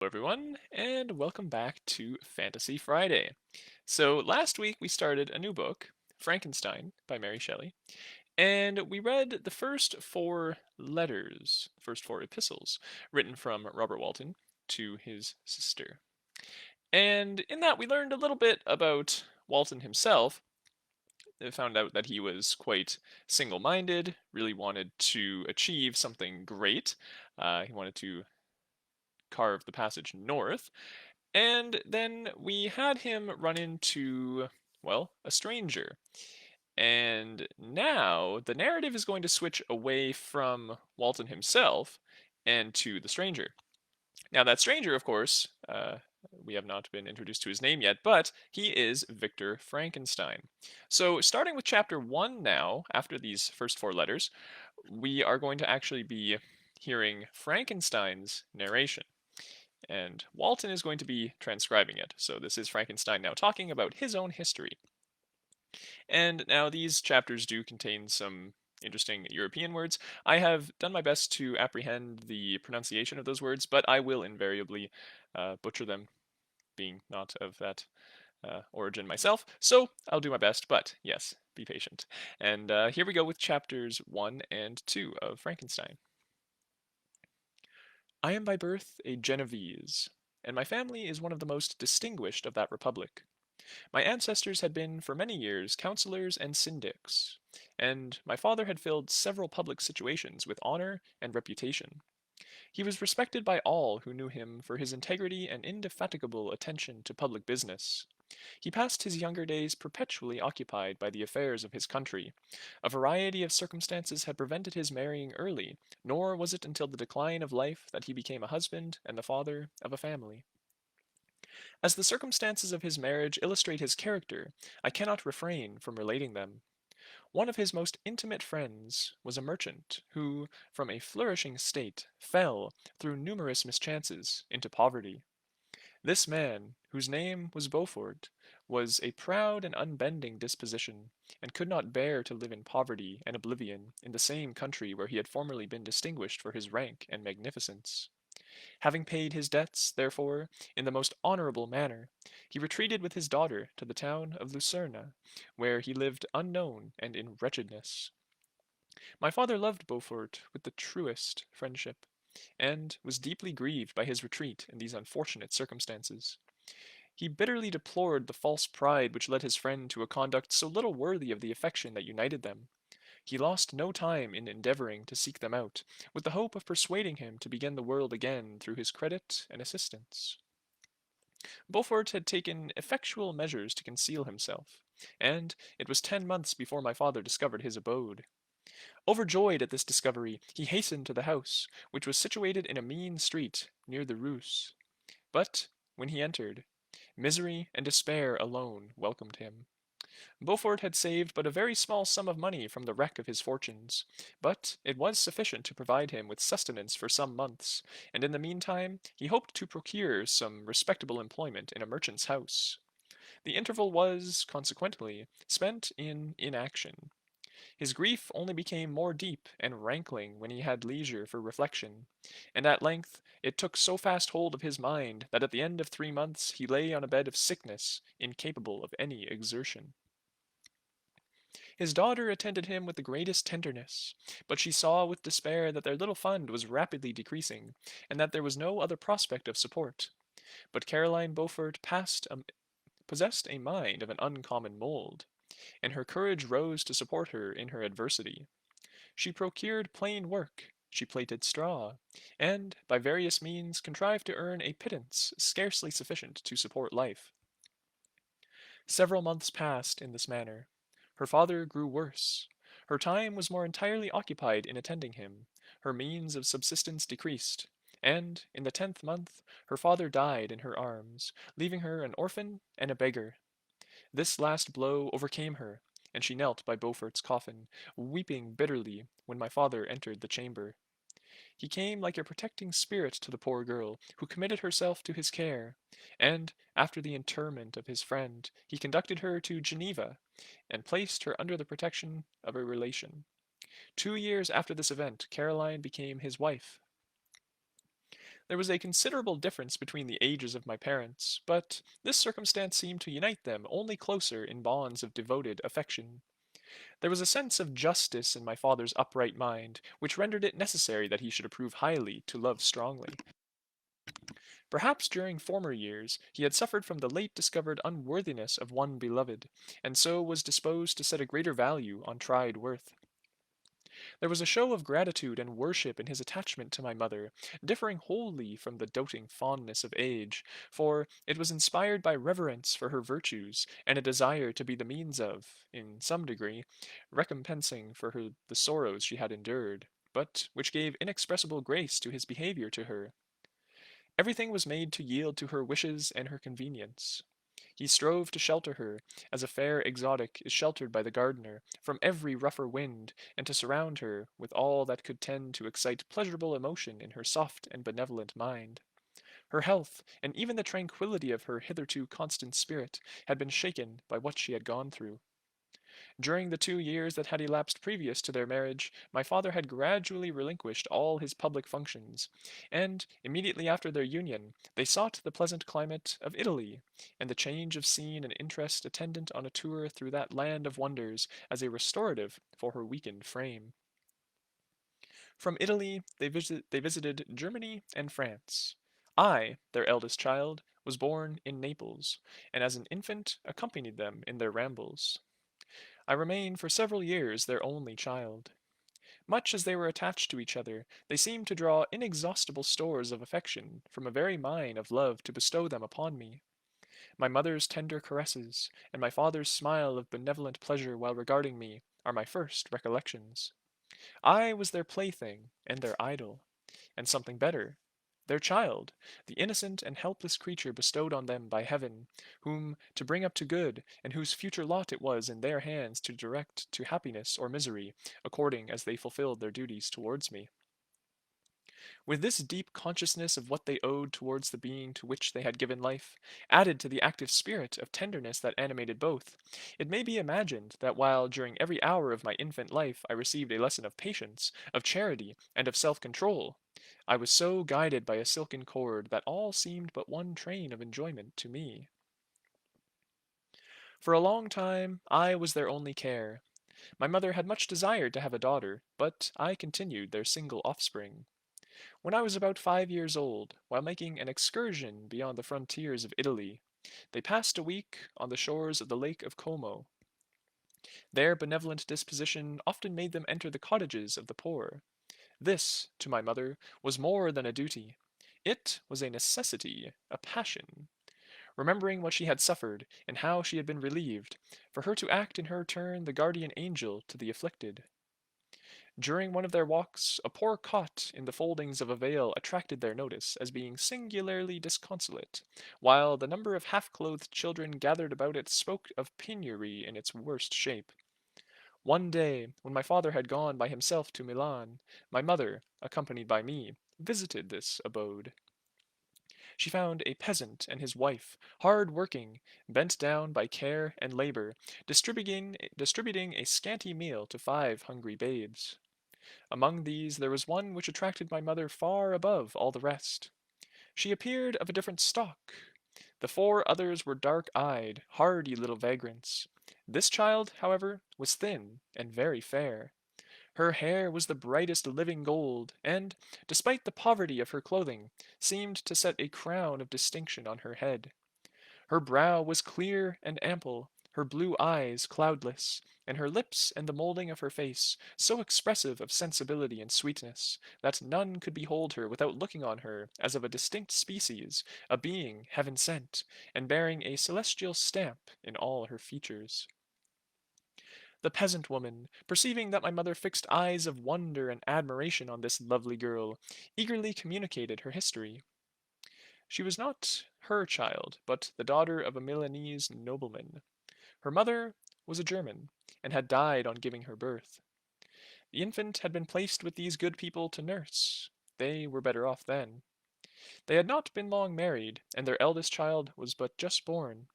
everyone, and welcome back to Fantasy Friday. So, last week we started a new book, Frankenstein by Mary Shelley, and we read the first four letters, first four epistles, written from Robert Walton to his sister. And in that, we learned a little bit about Walton himself. They found out that he was quite single minded, really wanted to achieve something great. He wanted to carve the passage north. And then we had him run into, well, a stranger. And now the narrative is going to switch away from Walton himself and to the stranger. Now, that stranger, of course, we have not been introduced to his name yet, but he is Victor Frankenstein. So, starting with chapter 1 now, after these first four letters, we are going to actually be hearing Frankenstein's narration. And Walton is going to be transcribing it. So this is Frankenstein now talking about his own history. And now these chapters do contain some interesting European words. I have done my best to apprehend the pronunciation of those words, but I will invariably butcher them, being not of that origin myself. So I'll do my best, but yes, be patient. And here we go with chapters 1 and 2 of Frankenstein. I am by birth a Genevese, and my family is one of the most distinguished of that republic. My ancestors had been for many years councillors and syndics, and my father had filled several public situations with honor and reputation. He was respected by all who knew him for his integrity and indefatigable attention to public business. He passed his younger days perpetually occupied by the affairs of his country. A variety of circumstances had prevented his marrying early, nor was it until the decline of life that he became a husband and the father of a family. As the circumstances of his marriage illustrate his character, I cannot refrain from relating them. One of his most intimate friends was a merchant who, from a flourishing state, fell, through numerous mischances, into poverty. This man, whose name was Beaufort, was a proud and unbending disposition, and could not bear to live in poverty and oblivion in the same country where he had formerly been distinguished for his rank and magnificence. Having paid his debts, therefore, in the most honorable manner, he retreated with his daughter to the town of Lucerne, where he lived unknown and in wretchedness. My father loved Beaufort with the truest friendship, and was deeply grieved by his retreat in these unfortunate circumstances. He bitterly deplored the false pride which led his friend to a conduct so little worthy of the affection that united them. He lost no time in endeavoring to seek them out, with the hope of persuading him to begin the world again through his credit and assistance. Beaufort had taken effectual measures to conceal himself, and it was 10 months before my father discovered his abode. Overjoyed at this discovery, he hastened to the house, which was situated in a mean street near the Rus. But, when he entered, misery and despair alone welcomed him. Beaufort had saved but a very small sum of money from the wreck of his fortunes, but it was sufficient to provide him with sustenance for some months, and in the meantime he hoped to procure some respectable employment in a merchant's house. The interval was, consequently, spent in inaction. His grief only became more deep and rankling when he had leisure for reflection, and at length it took so fast hold of his mind that at the end of 3 months he lay on a bed of sickness, incapable of any exertion. His daughter attended him with the greatest tenderness, but she saw with despair that their little fund was rapidly decreasing, and that there was no other prospect of support. But Caroline Beaufort possessed a mind of an uncommon mould, and her courage rose to support her in her adversity. She procured plain work, she plaited straw, and, by various means, contrived to earn a pittance scarcely sufficient to support life. Several months passed in this manner. Her father grew worse. Her time was more entirely occupied in attending him. Her means of subsistence decreased, and, in the 10th month, her father died in her arms, leaving her an orphan and a beggar. This last blow overcame her, and she knelt by Beaufort's coffin, weeping bitterly when my father entered the chamber. He came like a protecting spirit to the poor girl, who committed herself to his care, and, after the interment of his friend, he conducted her to Geneva, and placed her under the protection of a relation. 2 years after this event, Caroline became his wife. There was a considerable difference between the ages of my parents, but this circumstance seemed to unite them only closer in bonds of devoted affection. There was a sense of justice in my father's upright mind, which rendered it necessary that he should approve highly to love strongly. Perhaps during former years he had suffered from the late discovered unworthiness of one beloved, and so was disposed to set a greater value on tried worth. There was a show of gratitude and worship in his attachment to my mother, differing wholly from the doting fondness of age, for it was inspired by reverence for her virtues, and a desire to be the means of, in some degree, recompensing for her the sorrows she had endured, but which gave inexpressible grace to his behavior to her. Everything was made to yield to her wishes and her convenience. He strove to shelter her, as a fair exotic is sheltered by the gardener, from every rougher wind, and to surround her with all that could tend to excite pleasurable emotion in her soft and benevolent mind. Her health, and even the tranquility of her hitherto constant spirit, had been shaken by what she had gone through. During the 2 years that had elapsed previous to their marriage, my father had gradually relinquished all his public functions, and, immediately after their union, they sought the pleasant climate of Italy, and the change of scene and interest attendant on a tour through that land of wonders as a restorative for her weakened frame. From Italy, they visited Germany and France. I, their eldest child, was born in Naples, and as an infant accompanied them in their rambles. I remained for several years their only child. Much as they were attached to each other, they seemed to draw inexhaustible stores of affection from a very mine of love to bestow them upon me. My mother's tender caresses, and my father's smile of benevolent pleasure while regarding me, are my first recollections. I was their plaything and their idol, and something better, their child, the innocent and helpless creature bestowed on them by heaven, whom to bring up to good, and whose future lot it was in their hands to direct to happiness or misery, according as they fulfilled their duties towards me. With this deep consciousness of what they owed towards the being to which they had given life, added to the active spirit of tenderness that animated both, it may be imagined that while during every hour of my infant life I received a lesson of patience, of charity, and of self-control, I was so guided by a silken cord that all seemed but one train of enjoyment to me. For a long time I was their only care. My mother had much desired to have a daughter, but I continued their single offspring. When I was about 5 years old, while making an excursion beyond the frontiers of Italy, they passed a week on the shores of the Lake of Como. Their benevolent disposition often made them enter the cottages of the poor. This, to my mother, was more than a duty. It was a necessity, a passion. Remembering what she had suffered, and how she had been relieved, for her to act in her turn the guardian angel to the afflicted. During one of their walks, a poor cot in the foldings of a veil attracted their notice as being singularly disconsolate, while the number of half-clothed children gathered about it spoke of penury in its worst shape. One day, when my father had gone by himself to Milan, my mother, accompanied by me, visited this abode. She found a peasant and his wife, hard working, bent down by care and labor, distributing a scanty meal to 5 hungry babes. Among these there was one which attracted my mother far above all the rest. She appeared of a different stock. The 4 others were dark-eyed, hardy little vagrants. This child, however, was thin and very fair. Her hair was the brightest living gold, and, despite the poverty of her clothing, seemed to set a crown of distinction on her head. Her brow was clear and ample, her blue eyes cloudless, and her lips and the moulding of her face so expressive of sensibility and sweetness, that none could behold her without looking on her as of a distinct species, a being heaven sent, and bearing a celestial stamp in all her features. The peasant woman, perceiving that my mother fixed eyes of wonder and admiration on this lovely girl, eagerly communicated her history. She was not her child, but the daughter of a Milanese nobleman. Her mother was a German, and had died on giving her birth. The infant had been placed with these good people to nurse. They were better off then. They had not been long married, and their eldest child was but just born.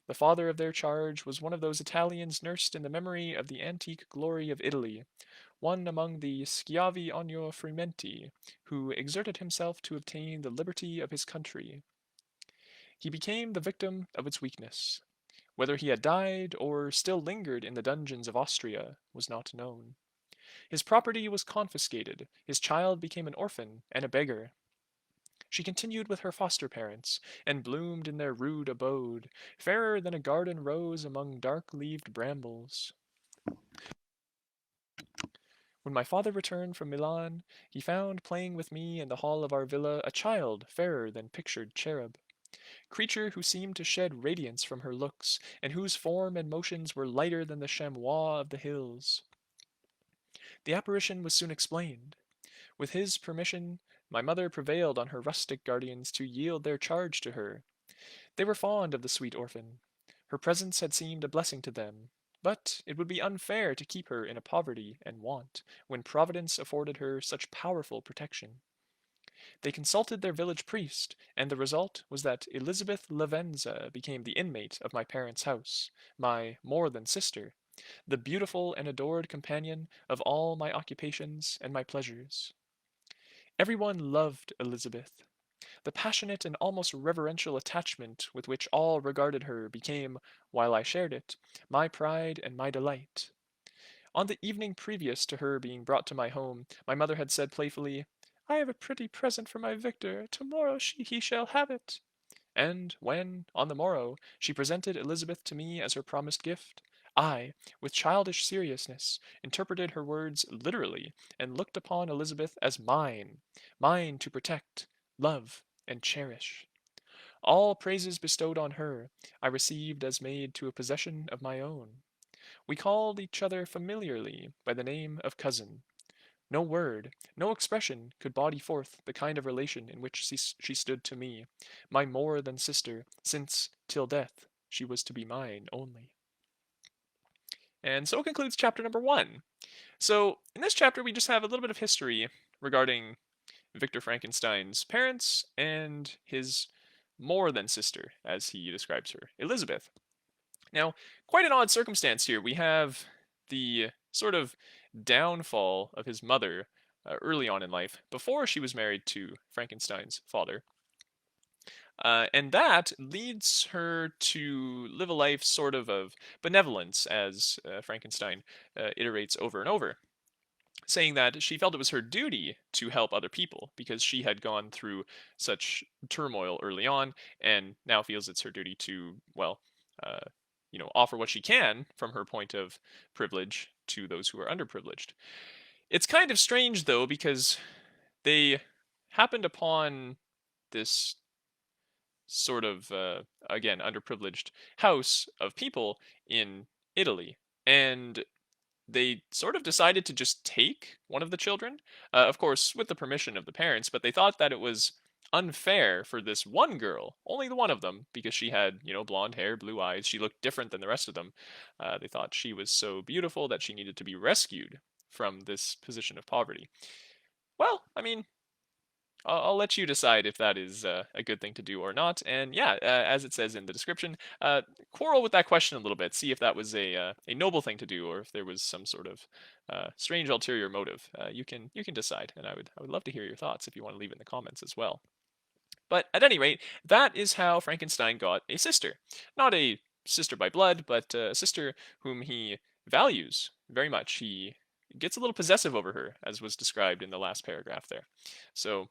The father of their charge was one of those Italians nursed in the memory of the antique glory of Italy, one among the schiavi ognofrimenti, who exerted himself to obtain the liberty of his country. He became the victim of its weakness. Whether he had died or still lingered in the dungeons of Austria was not known. His property was confiscated, his child became an orphan and a beggar. She continued with her foster parents, and bloomed in their rude abode, fairer than a garden rose among dark-leaved brambles. When my father returned from Milan, he found playing with me in the hall of our villa a child fairer than pictured cherub, creature who seemed to shed radiance from her looks, and whose form and motions were lighter than the chamois of the hills. The apparition was soon explained. With his permission, my mother prevailed on her rustic guardians to yield their charge to her. They were fond of the sweet orphan. Her presence had seemed a blessing to them, but it would be unfair to keep her in a poverty and want, when Providence afforded her such powerful protection. They consulted their village priest, and the result was that Elizabeth Lavenza became the inmate of my parents' house, my more than sister, the beautiful and adored companion of all my occupations and my pleasures. Everyone loved Elizabeth. The passionate and almost reverential attachment with which all regarded her became, while I shared it, my pride and my delight. On the evening previous to her being brought to my home, my mother had said playfully, "I have a pretty present for my Victor. Tomorrow he shall have it." And when, on the morrow, she presented Elizabeth to me as her promised gift, I, with childish seriousness, interpreted her words literally, and looked upon Elizabeth as mine, mine to protect, love, and cherish. All praises bestowed on her, I received as made to a possession of my own. We called each other familiarly by the name of cousin. No word, no expression could body forth the kind of relation in which she stood to me, my more than sister, since, till death, she was to be mine only. And so concludes chapter number 1. So, in this chapter, we just have a little bit of history regarding Victor Frankenstein's parents and his more than sister, as he describes her, Elizabeth. Now, quite an odd circumstance here. We have the sort of downfall of his mother early on in life, before she was married to Frankenstein's father. And that leads her to live a life sort of benevolence, as Frankenstein iterates over and over, saying that she felt it was her duty to help other people because she had gone through such turmoil early on and now feels it's her duty to, well, uh, offer what she can from her point of privilege to those who are underprivileged. It's kind of strange, though, because they happened upon this sort of, again, underprivileged house of people in Italy. And they sort of decided to just take one of the children, of course, with the permission of the parents, but they thought that it was unfair for this one girl, only the one of them, because she had, blonde hair, blue eyes, she looked different than the rest of them. They thought she was so beautiful that she needed to be rescued from this position of poverty. Well, I mean, I'll let you decide if that is a good thing to do or not. And yeah, as it says in the description, quarrel with that question a little bit. See if that was a noble thing to do, or if there was some sort of strange ulterior motive. You can decide, and I would love to hear your thoughts if you want to leave it in the comments as well. But at any rate, that is how Frankenstein got a sister. Not a sister by blood, but a sister whom he values very much. He gets a little possessive over her, as was described in the last paragraph there. So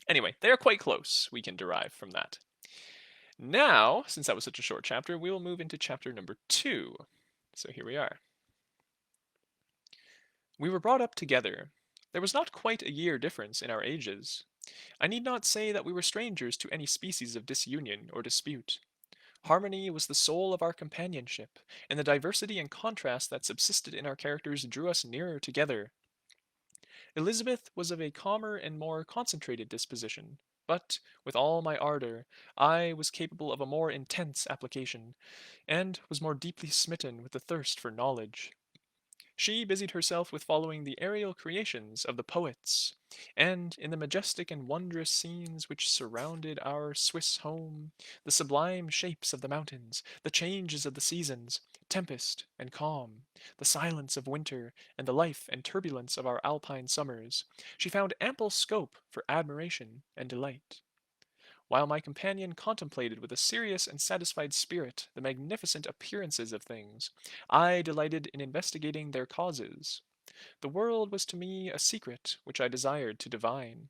anyway, they are quite close, we can derive from that. Now, since that was such a short chapter, we will move into chapter number 2. So here we are. We were brought up together. There was not quite a year difference in our ages. I need not say that we were strangers to any species of disunion or dispute. Harmony was the soul of our companionship, and the diversity and contrast that subsisted in our characters drew us nearer together. Elizabeth was of a calmer and more concentrated disposition, but, with all my ardor, I was capable of a more intense application, and was more deeply smitten with the thirst for knowledge. She busied herself with following the aerial creations of the poets, and in the majestic and wondrous scenes which surrounded our Swiss home, the sublime shapes of the mountains, the changes of the seasons, tempest and calm, the silence of winter, and the life and turbulence of our Alpine summers, she found ample scope for admiration and delight. While my companion contemplated with a serious and satisfied spirit the magnificent appearances of things, I delighted in investigating their causes. The world was to me a secret which I desired to divine.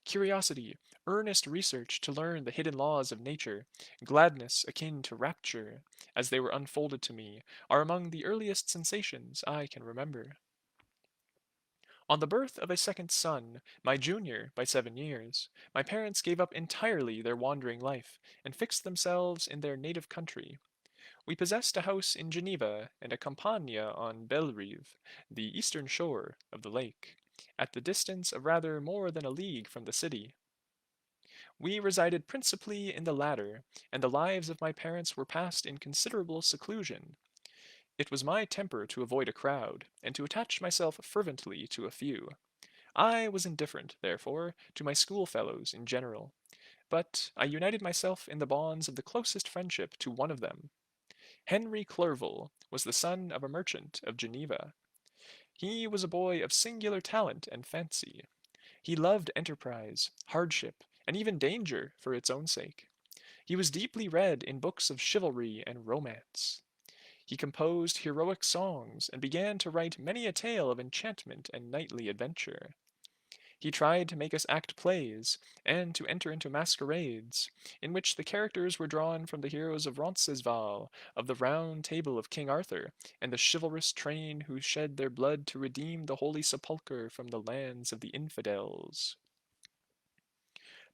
Curiosity, earnest research to learn the hidden laws of nature, gladness akin to rapture, as they were unfolded to me, are among the earliest sensations I can remember. On the birth of a second son, my junior by 7 years, my parents gave up entirely their wandering life, and fixed themselves in their native country. We possessed a house in Geneva and a campagna on Bellerive, the eastern shore of the lake, at the distance of rather more than a league from the city. We resided principally in the latter, and the lives of my parents were passed in considerable seclusion. It was my temper to avoid a crowd, and to attach myself fervently to a few. I was indifferent, therefore, to my schoolfellows in general, but I united myself in the bonds of the closest friendship to one of them. Henry Clerval was the son of a merchant of Geneva. He was a boy of singular talent and fancy. He loved enterprise, hardship, and even danger for its own sake. He was deeply read in books of chivalry and romance. He composed heroic songs, and began to write many a tale of enchantment and knightly adventure. He tried to make us act plays, and to enter into masquerades, in which the characters were drawn from the heroes of Roncesvalles, of the Round Table of King Arthur, and the chivalrous train who shed their blood to redeem the Holy Sepulchre from the lands of the infidels.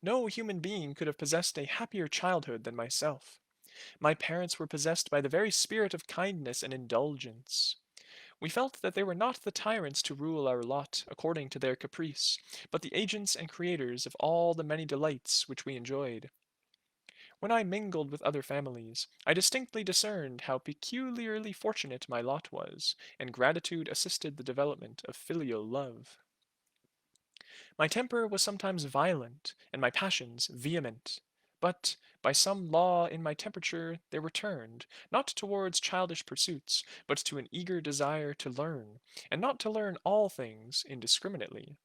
No human being could have possessed a happier childhood than myself. My parents were possessed by the very spirit of kindness and indulgence. We felt that they were not the tyrants to rule our lot according to their caprice, but the agents and creators of all the many delights which we enjoyed. When I mingled with other families, I distinctly discerned how peculiarly fortunate my lot was, and gratitude assisted the development of filial love. My temper was sometimes violent, and my passions vehement. But by some law in my temperature they were turned, not towards childish pursuits, but to an eager desire to learn, and not to learn all things indiscriminately.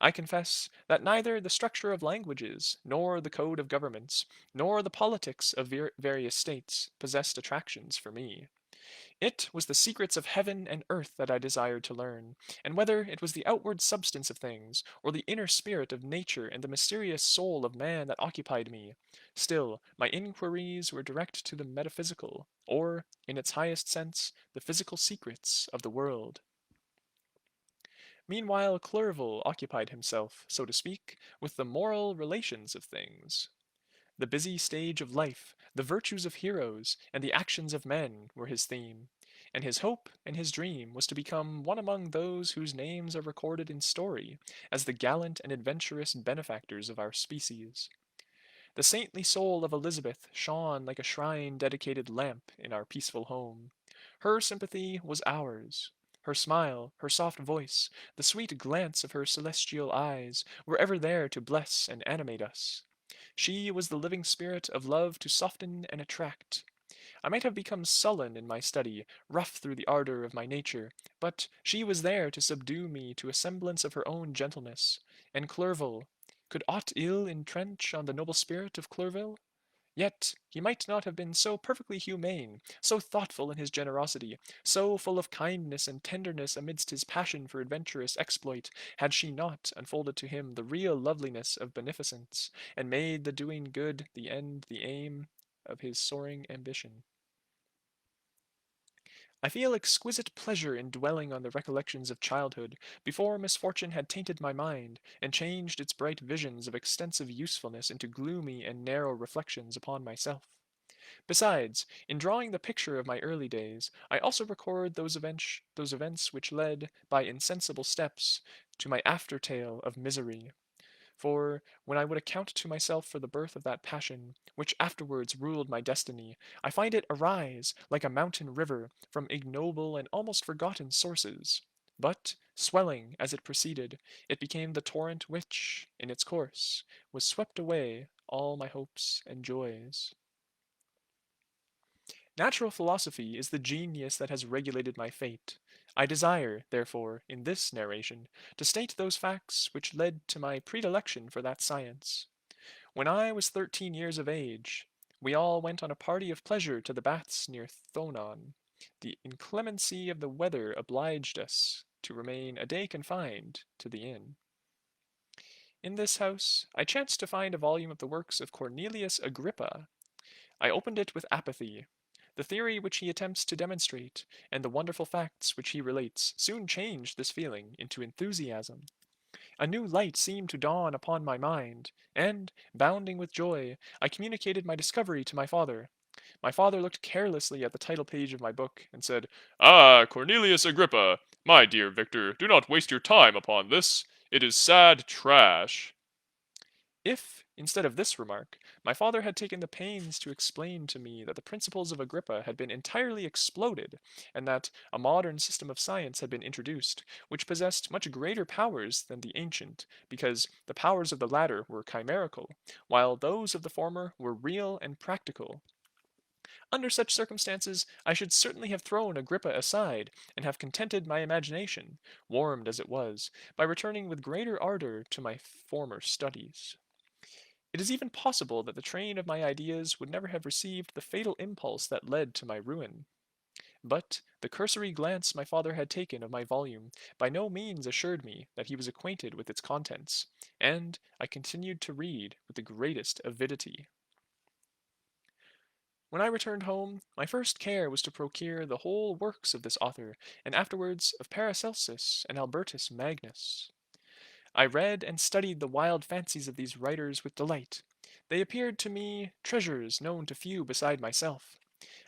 I confess that neither the structure of languages, nor the code of governments, nor the politics of various states possessed attractions for me. It was the secrets of heaven and earth that I desired to learn, and whether it was the outward substance of things, or the inner spirit of nature and the mysterious soul of man that occupied me, still my inquiries were direct to the metaphysical, or, in its highest sense, the physical secrets of the world. Meanwhile Clerval occupied himself, so to speak, with the moral relations of things. The busy stage of life, the virtues of heroes, and the actions of men were his theme, and his hope and his dream was to become one among those whose names are recorded in story as the gallant and adventurous benefactors of our species. The saintly soul of Elizabeth shone like a shrine-dedicated lamp in our peaceful home. Her sympathy was ours. Her smile, her soft voice, the sweet glance of her celestial eyes were ever there to bless and animate us. She was the living spirit of love to soften and attract. I might have become sullen in my study, rough through the ardor of my nature, but she was there to subdue me to a semblance of her own gentleness. And Clerval, could aught ill entrench on the noble spirit of Clerval? Yet he might not have been so perfectly humane, so thoughtful in his generosity, so full of kindness and tenderness amidst his passion for adventurous exploit, had she not unfolded to him the real loveliness of beneficence, and made the doing good the end, the aim of his soaring ambition. I feel exquisite pleasure in dwelling on the recollections of childhood, before misfortune had tainted my mind, and changed its bright visions of extensive usefulness into gloomy and narrow reflections upon myself. Besides, in drawing the picture of my early days, I also record those events which led, by insensible steps, to my after tale of misery. For, when I would account to myself for the birth of that passion, which afterwards ruled my destiny, I find it arise, like a mountain river, from ignoble and almost forgotten sources. But, swelling as it proceeded, it became the torrent which, in its course, was swept away all my hopes and joys. Natural philosophy is the genius that has regulated my fate. I desire, therefore, in this narration, to state those facts which led to my predilection for that science. When I was 13 years of age, we all went on a party of pleasure to the baths near Thonon. The inclemency of the weather obliged us to remain a day confined to the inn. In this house I chanced to find a volume of the works of Cornelius Agrippa. I opened it with apathy. The theory which he attempts to demonstrate, and the wonderful facts which he relates, soon changed this feeling into enthusiasm. A new light seemed to dawn upon my mind, and, bounding with joy, I communicated my discovery to my father. My father looked carelessly at the title page of my book, and said, "Ah, Cornelius Agrippa! My dear Victor, do not waste your time upon this. It is sad trash." If, instead of this remark, my father had taken the pains to explain to me that the principles of Agrippa had been entirely exploded, and that a modern system of science had been introduced, which possessed much greater powers than the ancient, because the powers of the latter were chimerical, while those of the former were real and practical. Under such circumstances, I should certainly have thrown Agrippa aside, and have contented my imagination, warmed as it was, by returning with greater ardor to my former studies. It is even possible that the train of my ideas would never have received the fatal impulse that led to my ruin. But the cursory glance my father had taken of my volume by no means assured me that he was acquainted with its contents, and I continued to read with the greatest avidity. When I returned home, my first care was to procure the whole works of this author, and afterwards of Paracelsus and Albertus Magnus. I read and studied the wild fancies of these writers with delight. They appeared to me treasures known to few beside myself.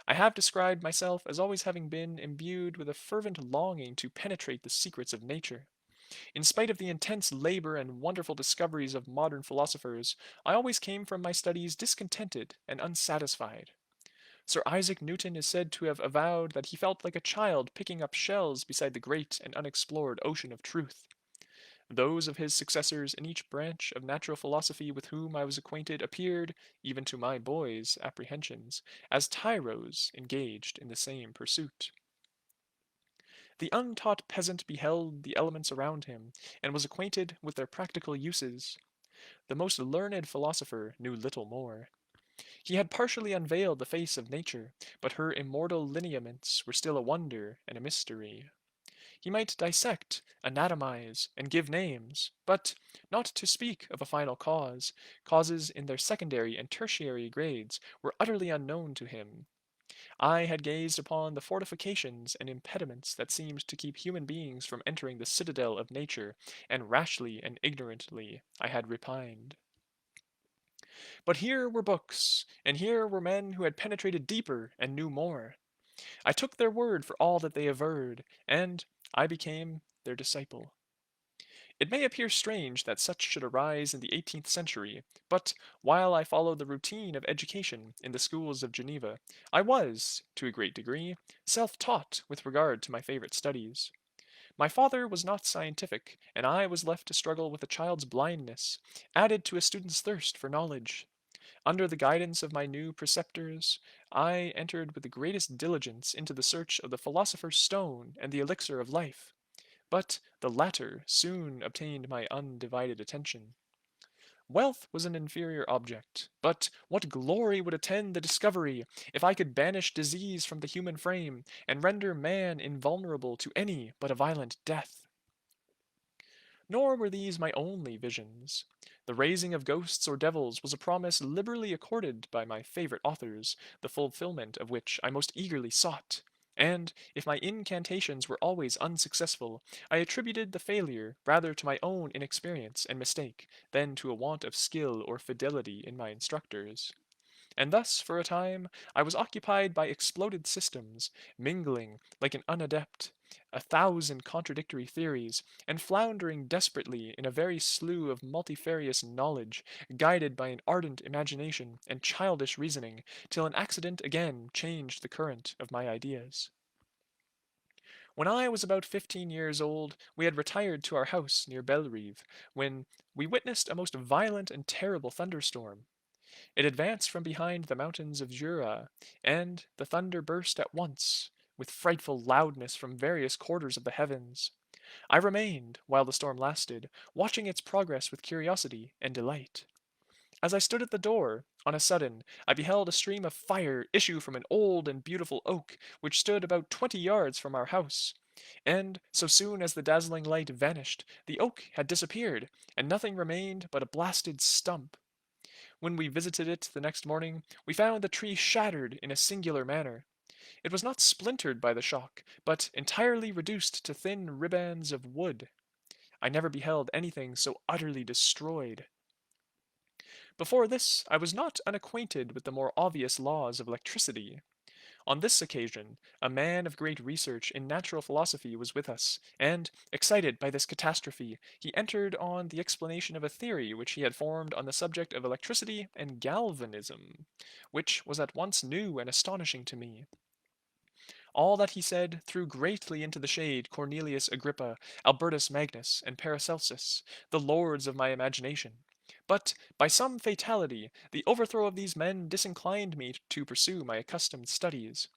I have described myself as always having been imbued with a fervent longing to penetrate the secrets of nature. In spite of the intense labor and wonderful discoveries of modern philosophers, I always came from my studies discontented and unsatisfied. Sir Isaac Newton is said to have avowed that he felt like a child picking up shells beside the great and unexplored ocean of truth. Those of his successors in each branch of natural philosophy with whom I was acquainted appeared, even to my boy's apprehensions, as tyros engaged in the same pursuit. The untaught peasant beheld the elements around him, and was acquainted with their practical uses. The most learned philosopher knew little more. He had partially unveiled the face of nature, but her immortal lineaments were still a wonder and a mystery. He might dissect, anatomize, and give names, but, not to speak of a final cause, causes in their secondary and tertiary grades were utterly unknown to him. I had gazed upon the fortifications and impediments that seemed to keep human beings from entering the citadel of nature, and rashly and ignorantly I had repined. But here were books, and here were men who had penetrated deeper and knew more. I took their word for all that they averred, and I became their disciple. It may appear strange that such should arise in the 18th century, but while I followed the routine of education in the schools of Geneva, I was, to a great degree, self-taught with regard to my favorite studies. My father was not scientific, and I was left to struggle with a child's blindness, added to a student's thirst for knowledge. Under the guidance of my new preceptors, I entered with the greatest diligence into the search of the philosopher's stone and the elixir of life. But the latter soon obtained my undivided attention. Wealth was an inferior object, but what glory would attend the discovery if I could banish disease from the human frame, and render man invulnerable to any but a violent death? Nor were these my only visions. The raising of ghosts or devils was a promise liberally accorded by my favorite authors, the fulfillment of which I most eagerly sought. And, if my incantations were always unsuccessful, I attributed the failure rather to my own inexperience and mistake than to a want of skill or fidelity in my instructors. And thus, for a time, I was occupied by exploded systems, mingling, like an unadept, a thousand contradictory theories, and floundering desperately in a very slough of multifarious knowledge, guided by an ardent imagination and childish reasoning, till an accident again changed the current of my ideas. When I was about 15 years old, we had retired to our house near Bellerive, when we witnessed a most violent and terrible thunderstorm. It advanced from behind the mountains of Jura, and the thunder burst at once, with frightful loudness from various quarters of the heavens. I remained, while the storm lasted, watching its progress with curiosity and delight. As I stood at the door, on a sudden, I beheld a stream of fire issue from an old and beautiful oak which stood about 20 yards from our house. And, so soon as the dazzling light vanished, the oak had disappeared, and nothing remained but a blasted stump. When we visited it the next morning, we found the tree shattered in a singular manner. It was not splintered by the shock, but entirely reduced to thin ribands of wood. I never beheld anything so utterly destroyed. Before this, I was not unacquainted with the more obvious laws of electricity. On this occasion, a man of great research in natural philosophy was with us, and, excited by this catastrophe, he entered on the explanation of a theory which he had formed on the subject of electricity and galvanism, which was at once new and astonishing to me. All that he said threw greatly into the shade Cornelius Agrippa, Albertus Magnus, and Paracelsus, the lords of my imagination. But, by some fatality, the overthrow of these men disinclined me to pursue my accustomed studies.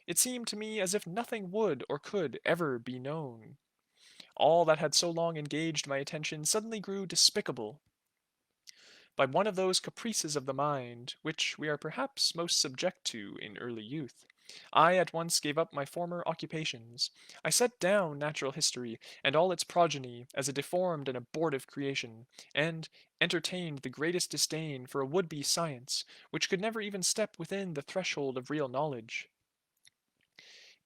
It seemed to me as if nothing would or could ever be known. All that had so long engaged my attention suddenly grew despicable. By one of those caprices of the mind, which we are perhaps most subject to in early youth, I at once gave up my former occupations. I set down natural history and all its progeny as a deformed and abortive creation, and entertained the greatest disdain for a would-be science, which could never even step within the threshold of real knowledge.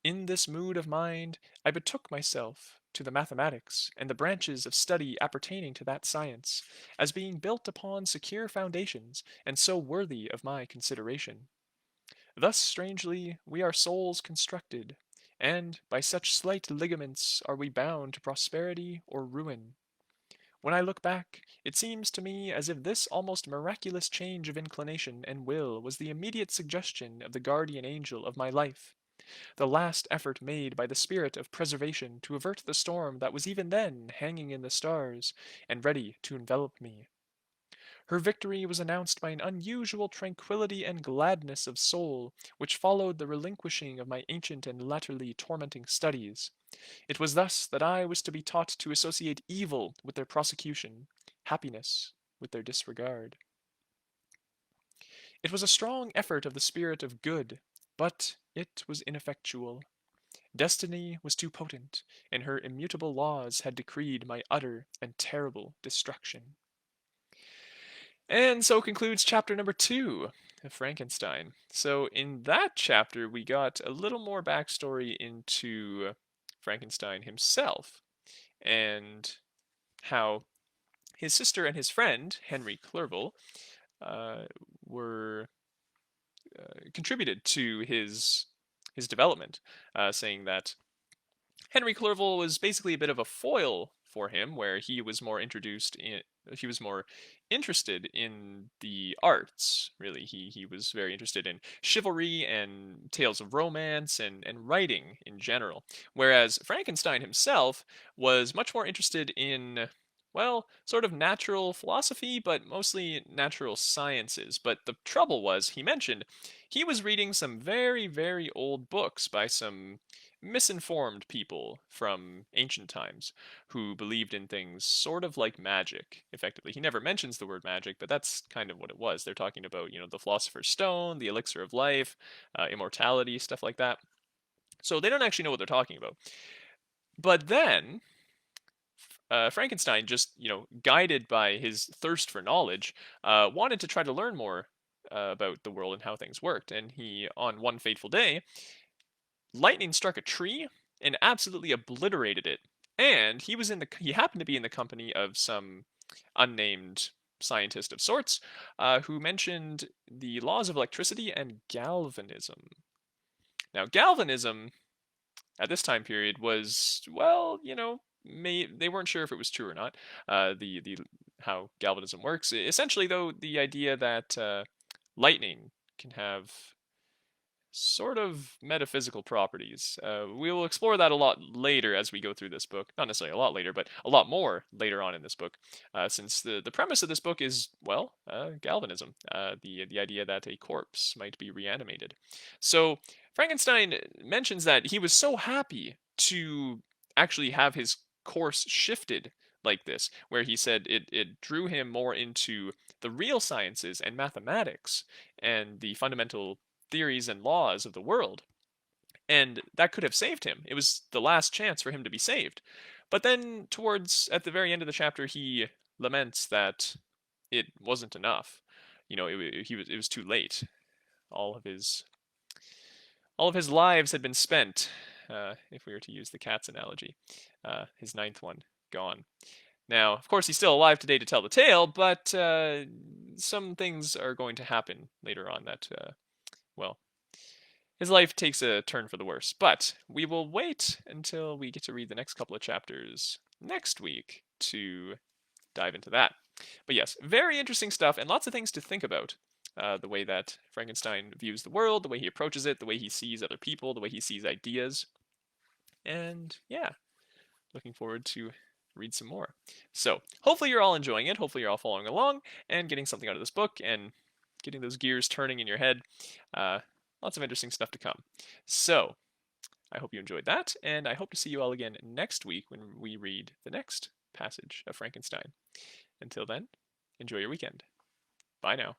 In this mood of mind, I betook myself to the mathematics and the branches of study appertaining to that science, as being built upon secure foundations, and so worthy of my consideration. Thus strangely we are souls constructed, and by such slight ligaments are we bound to prosperity or ruin. When I look back, it seems to me as if this almost miraculous change of inclination and will was the immediate suggestion of the guardian angel of my life, the last effort made by the spirit of preservation to avert the storm that was even then hanging in the stars and ready to envelop me. Her victory was announced by an unusual tranquility and gladness of soul, which followed the relinquishing of my ancient and latterly tormenting studies. It was thus that I was to be taught to associate evil with their prosecution, happiness with their disregard. It was a strong effort of the spirit of good, but it was ineffectual. Destiny was too potent, and her immutable laws had decreed my utter and terrible destruction. And so concludes chapter number 2 of Frankenstein. So, in that chapter, we got a little more backstory into Frankenstein himself and how his sister and his friend, Henry Clerval, uh, were contributed to his development, saying that Henry Clerval was basically a bit of a foil for him, where he was more interested in the arts. Really, he was very interested in chivalry and tales of romance and writing in general. Whereas Frankenstein himself was much more interested in, well, sort of natural philosophy, but mostly natural sciences. But the trouble was, he mentioned, he was reading some very, very old books by some misinformed people from ancient times who believed in things sort of like magic, effectively. He never mentions the word magic, but that's kind of what it was. They're talking about, the Philosopher's Stone, the elixir of life, immortality, stuff like that. So they don't actually know what they're talking about. But then Frankenstein, just guided by his thirst for knowledge, wanted to try to learn more about the world and how things worked. And he, on one fateful day, lightning struck a tree and absolutely obliterated it. And he happened to be in the company of some unnamed scientist of sorts, who mentioned the laws of electricity and galvanism. Now, galvanism at this time period was, well, they weren't sure if it was true or not. The how galvanism works. Essentially, though, the idea that lightning can have sort of metaphysical properties. We will explore that a lot later as we go through this book. Not necessarily a lot later, but a lot more later on in this book, since the premise of this book is, well, galvanism, the idea that a corpse might be reanimated. So Frankenstein mentions that he was so happy to actually have his course shifted like this, where he said it drew him more into the real sciences and mathematics and the fundamental theories and laws of the world. And that could have saved him. It was the last chance for him to be saved. But then, towards at the very end of the chapter, he laments that it wasn't enough. It was too late. All of his all of his lives had been spent. If we were to use the cat's analogy, his ninth one gone. Now, of course, he's still alive today to tell the tale, but some things are going to happen later on that, well, his life takes a turn for the worse. But we will wait until we get to read the next couple of chapters next week to dive into that. But yes, very interesting stuff and lots of things to think about. The way that Frankenstein views the world, the way he approaches it, the way he sees other people, the way he sees ideas. And yeah, looking forward to read some more. So hopefully you're all enjoying it. Hopefully you're all following along and getting something out of this book and getting those gears turning in your head. Lots of interesting stuff to come. So I hope you enjoyed that, and I hope to see you all again next week when we read the next passage of Frankenstein. Until then, enjoy your weekend. Bye now.